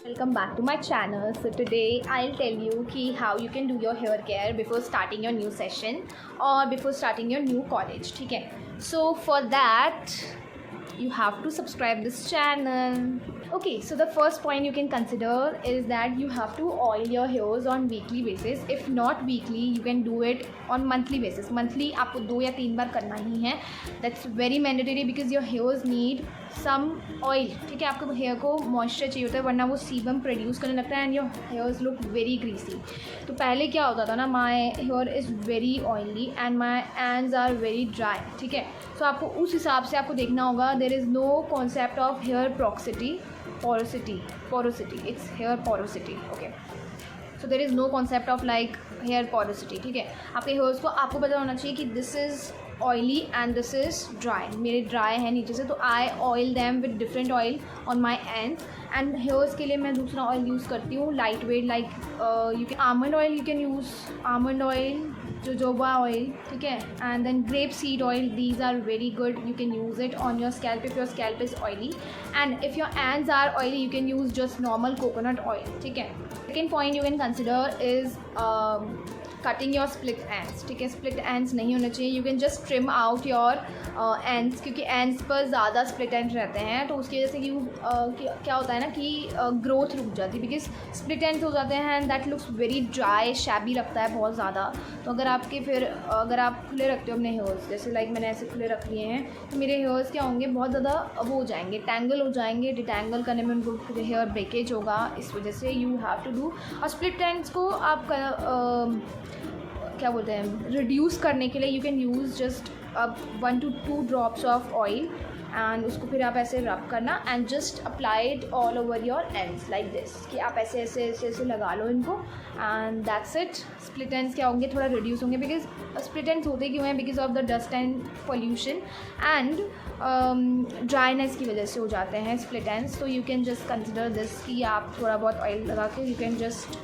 Welcome back to my channel. So today I'll tell you how you can do your hair care before starting your new session or before starting your new college. ठीक है? So for that you have to subscribe this channel. Okay, so the first point you can consider is that you have to oil your hairs on weekly basis. If not weekly, you can do it on monthly basis. Monthly आपको 2 या 3 बार करना ही है. That's very mandatory because your hairs need some oil. ठीक है, आपको hair को moisture चाहिए होता है, वरना वो सीबम प्रोड्यूस करने लगता है and your hairs look very greasy. तो पहले क्या होता था ना, my hair is very oily and my ends are very dry. ठीक है, तो आपको उस हिसाब से आपको देखना होगा. There is no concept of hair porosity, it's hair porosity. Okay, so there is no concept of like hair porosity. ठीक है, आपके हेयर्स को आपको पता होना चाहिए कि this is oily and this is dry. मेरे ड्राई है नीचे से, तो I oil them with different oil on my end. And hairs के लिए मैं दूसरा ऑयल यूज़ करती हूँ light weight, like you can almond oil, you can use almond oil, jojoba oil. ठीक है, and then grape seed oil. These are very good. You can use it on your scalp if your scalp is oily, and if your ends are oily you can use just normal coconut oil. ठीक है, second point you can consider is cutting your split ends. ठीक है, split ends नहीं होने चाहिए. You can just trim out your ends, क्योंकि ends पर ज़्यादा स्प्लिट एंड्स रहते हैं, तो उसकी वजह से क्या होता है ना कि ग्रोथ रुक जाती है, बिकॉज स्प्लिट एंड्स हो जाते हैं and that looks very dry, shabby लगता है बहुत ज़्यादा. तो अगर अगर आप खुले रखते हो अपने हेयर्स, जैसे लाइक मैंने ऐसे खुले रख लिए हैं, तो मेरे हेयर्स क्या होंगे, बहुत ज़्यादा वो हो जाएंगे, टैंगल हो जाएंगे. डिटैंगल करने में उनको हेयर ब्रेकेज होगा. इस वजह से यू हैव टू डू. और स्प्लिट एंड्स को आप क्या बोलते हैं, रिड्यूस करने के लिए you can use just 1 to 2 drops of oil and उसको फिर आप ऐसे रब करना and just apply it all over your ends like this, कि आप ऐसे ऐसे ऐसे ऐसे लगा लो इनको and that's it. Split ends क्या होंगे, थोड़ा रिड्यूस होंगे, बिकॉज स्प्लिट एंड्स होते क्यों हैं, because of the dust and pollution and dryness की वजह से हो जाते हैं स्प्लिट एंड्स. तो you can just consider this कि आप थोड़ा बहुत ऑयल लगा के you can just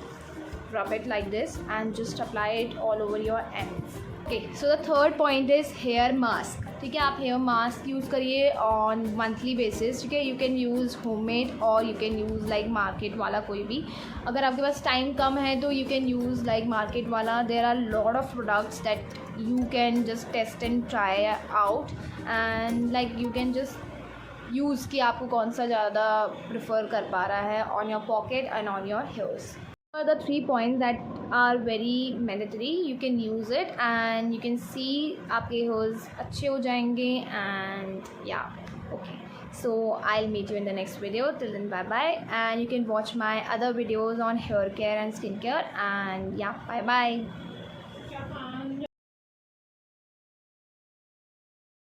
rub it like this and just apply it all over your ends. Okay, so the third point is hair mask. ठीक है, आप हेयर मास्क यूज़ करिए ऑन मंथली बेसिस. ठीक है, यू कैन यूज़ होममेड और you can use like market वाला कोई भी. अगर आपके पास टाइम कम है तो you can use like market वाला. There are lot of products that you can just test and try out and like you can just use कि आपको कौन सा ज़्यादा प्रेफर कर पा रहा है on your pocket and on your hairs. Are the 3 points that are very mandatory. You can use it and you can see आपके hairs अच्छे हो जाएंगे and yeah, okay. So I'll meet you in the next video. Till then, bye bye, and you can watch my other videos on hair care and skincare, and yeah, bye bye.